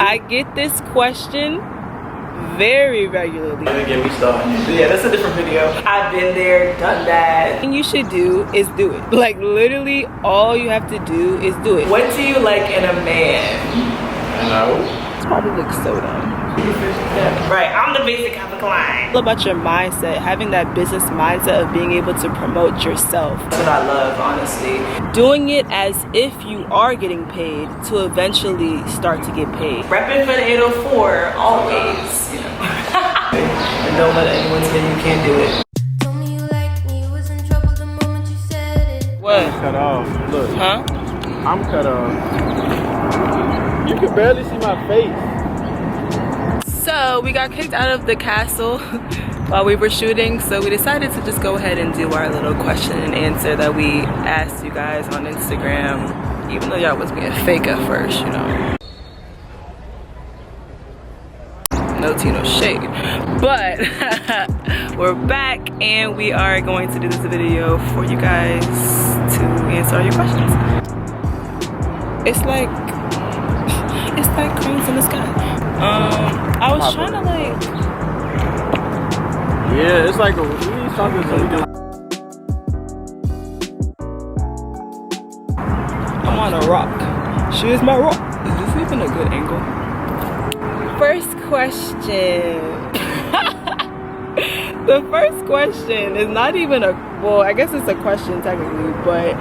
I get this question very regularly. Don't get me started. Yeah, that's a different video. I've been there, done that. What you should do is do it. Like literally all you have to do is do it. What do you like in a man? I know. It's probably like soda. Right, I'm the basic Calvin Klein. All about your mindset, having that business mindset of being able to promote yourself. That's what I love, honestly. Doing it as if you are getting paid to eventually start to get paid. Repping for the 804, always, you know. And don't let anyone say you can't do it. Told me you liked me, you was in trouble the moment you said it. What? I'm cut off. Look. Huh? I'm cut off. You can barely see my face. So we got kicked out of the castle while we were shooting, so we decided to just go ahead and do our little question and answer that we asked you guys on Instagram, even though y'all was being fake at first, you know. No tea, no shade. But we're back and we are going to do this video for you guys to answer all your questions. It's like cranes in the sky. I was trying to like... Yeah, it's like we need something so we can... I'm on a rock. She is my rock. Is this even a good angle? First question. The first question is not even a... Well, I guess it's a question technically, but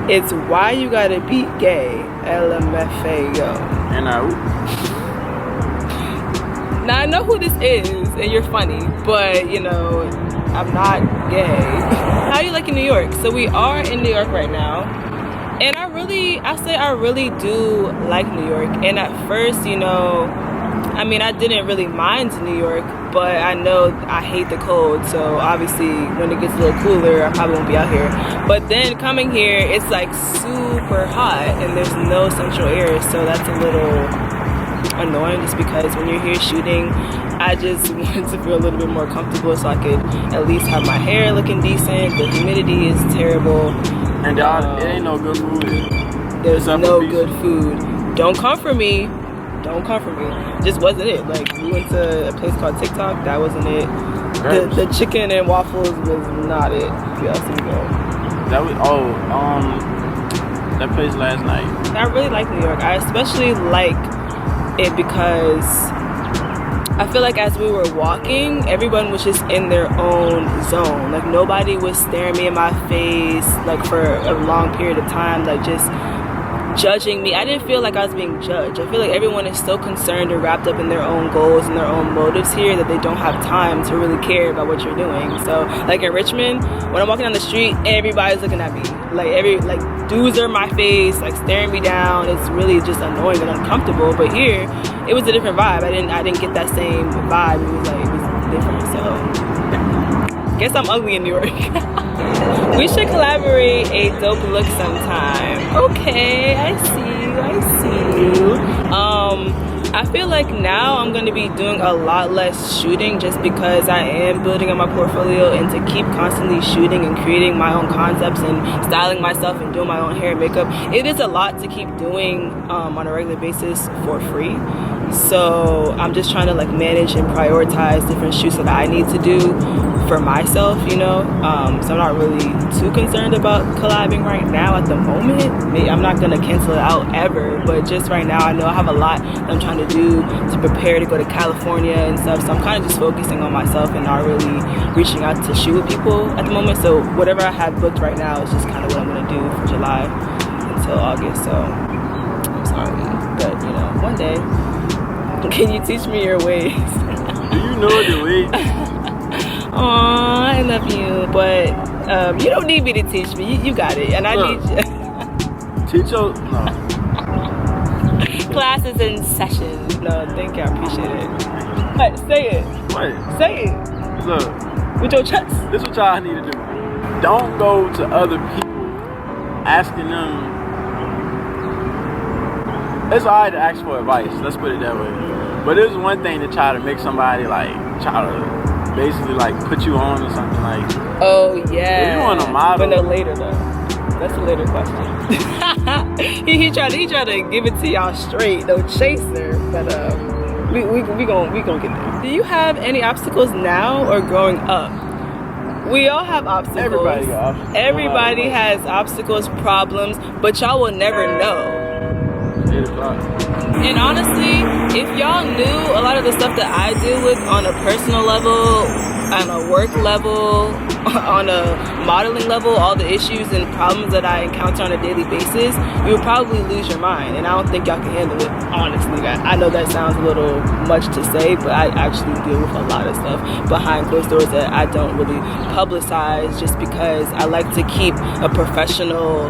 it's why you gotta be gay. LMFAO. And Now I know who this is and you're funny, but you know, I'm not gay. How you liking New York? So we are in New York right now. And I really do like New York. And at first, you know, I mean, I didn't really mind New York, but I know I hate the cold. So obviously when it gets a little cooler, I probably won't be out here. But then coming here, it's like super hot and there's no central air. So that's a little annoying just because when you're here shooting, I just wanted to feel a little bit more comfortable so I could at least have my hair looking decent. The humidity is terrible. And y'all, it ain't no good food. There's no good food. Don't come for me. Don't come for me. Just wasn't it. Like we went to a place called TikTok. That wasn't it. The chicken and waffles was not it. If you ask me go. That was that place last night. I really like New York. I especially like it because I feel like as we were walking, everyone was just in their own zone. Like nobody was staring me in my face like for a long period of time, like just judging me. I didn't feel like I was being judged. I feel like everyone is so concerned or wrapped up in their own goals and their own motives here that they don't have time to really care about what you're doing. So like in Richmond, when I'm walking down the street, everybody's looking at me. Like dudes are in my face, like staring me down. It's really just annoying and uncomfortable. But here, it was a different vibe. I didn't get that same vibe. It was different. So yeah. Guess I'm ugly in New York. We should collaborate a dope look sometime. Okay, I see you. I feel like now I'm going to be doing a lot less shooting just because I am building up my portfolio, and to keep constantly shooting and creating my own concepts and styling myself and doing my own hair and makeup, it is a lot to keep doing on a regular basis for free. So I'm just trying to like manage and prioritize different shoots that I need to do for myself, you know. So I'm not really too concerned about collabing right now at the moment. I'm not gonna cancel it out ever, but just right now I know I have a lot that I'm trying to do to prepare to go to California and stuff. So I'm kind of just focusing on myself and not really reaching out to shoot with people at the moment. So whatever I have booked right now is just kind of what I'm gonna do for July until August. So I'm sorry, but you know, one day. Can you teach me your ways? Do you know the way? Aw, I love you, but you don't need me to teach me. You got it, and I need you. Teach your... No. Class is in session. No, thank you, I appreciate it. What? Say it. What? Say it. Look. With your chest. This is what y'all need to do. Don't go to other people asking them... It's alright to ask for advice, let's put it that way. But it's one thing to try to make somebody like, try to basically like put you on or something like. Oh yeah. If you want a model. But no, later though. That's a later question. he tried to give it to y'all straight, no chaser. But We gonna get there. Do you have any obstacles now or growing up? We all have obstacles. Everybody got obstacles. Everybody has obstacles, problems, but y'all will never know. 8 o'clock. And honestly, if y'all knew a lot of the stuff that I deal with on a personal level, on a work level, on a modeling level, all the issues and problems that I encounter on a daily basis, you would probably lose your mind. And I don't think y'all can handle it, honestly. I know that sounds a little much to say, but I actually deal with a lot of stuff behind closed doors that I don't really publicize, just because I like to keep a professional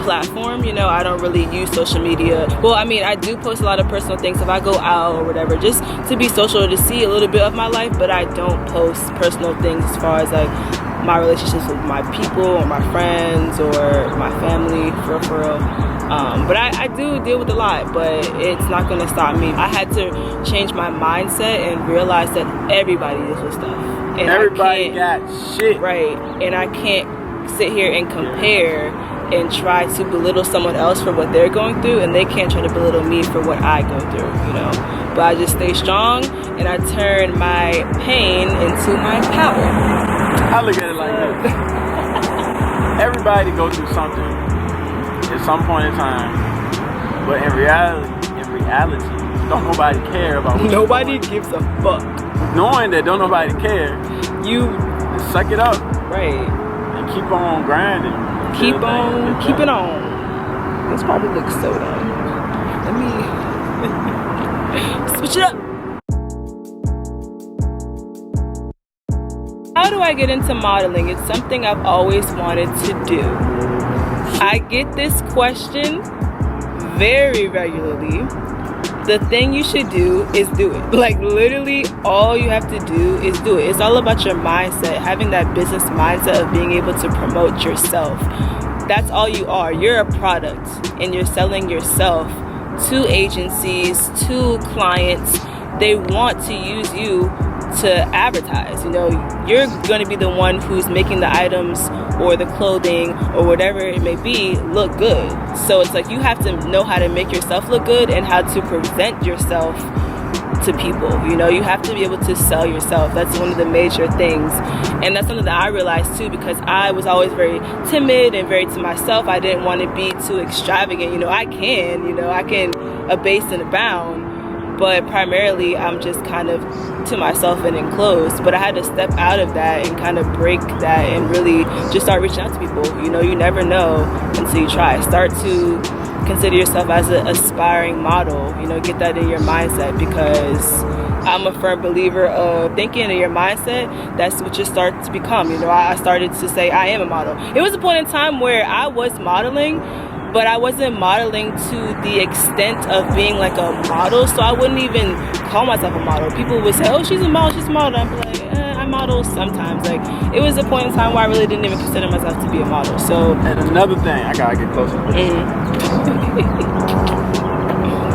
platform. You know, I don't really use social media. Well, I mean, I do post a lot of personal things if I go out or whatever, just to be social, to see a little bit of my life, but I don't post personal things as far as like my relationships with my people or my friends or my family, for real. But I do deal with a lot, but it's not going to stop me. I had to change my mindset and realize that everybody deals with stuff. And Everybody got shit. Right, and I can't sit here and compare and try to belittle someone else for what they're going through, and they can't try to belittle me for what I go through, you know. But I just stay strong, and I turn my pain into my power. I look at it like this. Everybody goes through something at some point in time, but in reality, don't nobody care about what Nobody gives a fuck. Knowing that don't nobody care, You just suck it up right. and keep on grinding. Keep it on. This probably looks so dumb. Let me switch it up. How do I get into modeling? It's something I've always wanted to do. I get this question very regularly. The thing you should do is do it. Like, literally all you have to do is do it. It's all about your mindset, having that business mindset of being able to promote yourself. That's all you are. You're a product, and you're selling yourself to agencies, to clients. They want to use you to advertise. You know, you're going to be the one who's making the items or the clothing or whatever it may be look good. So it's like you have to know how to make yourself look good and how to present yourself to people. You know, you have to be able to sell yourself. That's one of the major things, and that's something that I realized too, because I was always very timid and very to myself. I didn't want to be too extravagant. You know, I can abase and abound, but primarily I'm just kind of to myself and enclosed. But I had to step out of that and kind of break that and really just start reaching out to people. You know, you never know until you try. Start to consider yourself as an aspiring model. You know, get that in your mindset, because I'm a firm believer of thinking in your mindset, that's what you start to become. You know, I started to say I am a model. It was a point in time where I was modeling, but I wasn't modeling to the extent of being like a model, so I wouldn't even call myself a model. People would say, oh, she's a model, I'd be like, I model sometimes. Like, it was a point in time where I really didn't even consider myself to be a model. So, And another thing, I gotta get closer to this.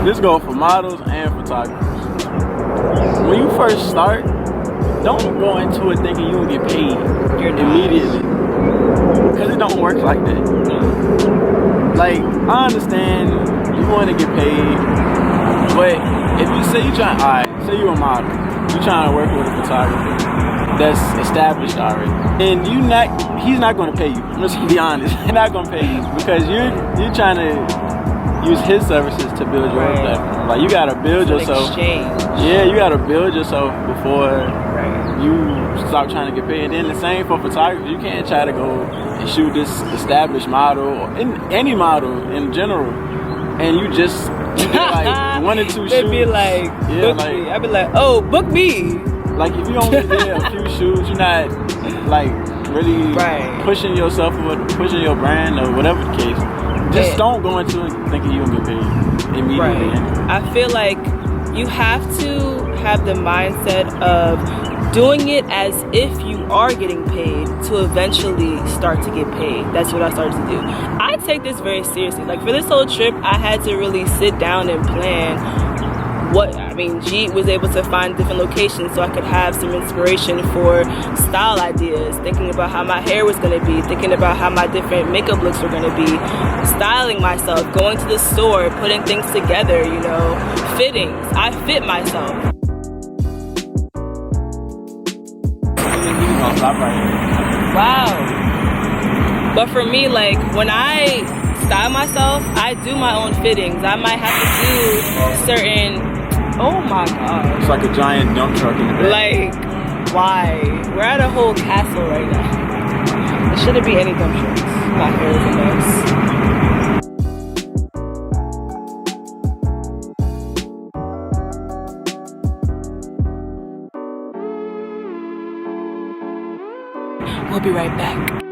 This goes for models and photographers. When you first start, don't go into it thinking you'll get paid immediately, because it don't work like that. Like, I understand you want to get paid, but if you say say you're a model, you're trying to work with a photographer that's established already, and he's not going to pay you. Let's be honest, he's not going to pay you, because you're trying to use his services to build your own platform. Like, you gotta build yourself. Exchange. Yeah, you gotta build yourself before you stop trying to get paid. And then the same for photography. You can't try to go and shoot this established model or any model in general, and you get like 1 or 2 shoots. They'd be like, book me. I'd be like, oh, book me. Like, if you only did a few shoots, you're not like really pushing yourself or pushing your brand or whatever the case. Just don't go into it thinking you'll get paid immediately. I feel like you have to have the mindset of doing it as if you are getting paid to eventually start to get paid. That's what I started to do. I take this very seriously. Like, for this whole trip, I had to really sit down and plan mean, Jeet was able to find different locations so I could have some inspiration for style ideas, thinking about how my hair was going to be, thinking about how my different makeup looks were going to be, styling myself, going to the store, putting things together, you know, fittings. I fit myself. Wow. But for me, like, when I style myself, I do my own fittings. I might have to do certain, oh my god. It's like a giant dump truck in the back. Like, why? We're at a whole castle right now. There shouldn't be any dump trucks. My hair is a mess. We'll be right back.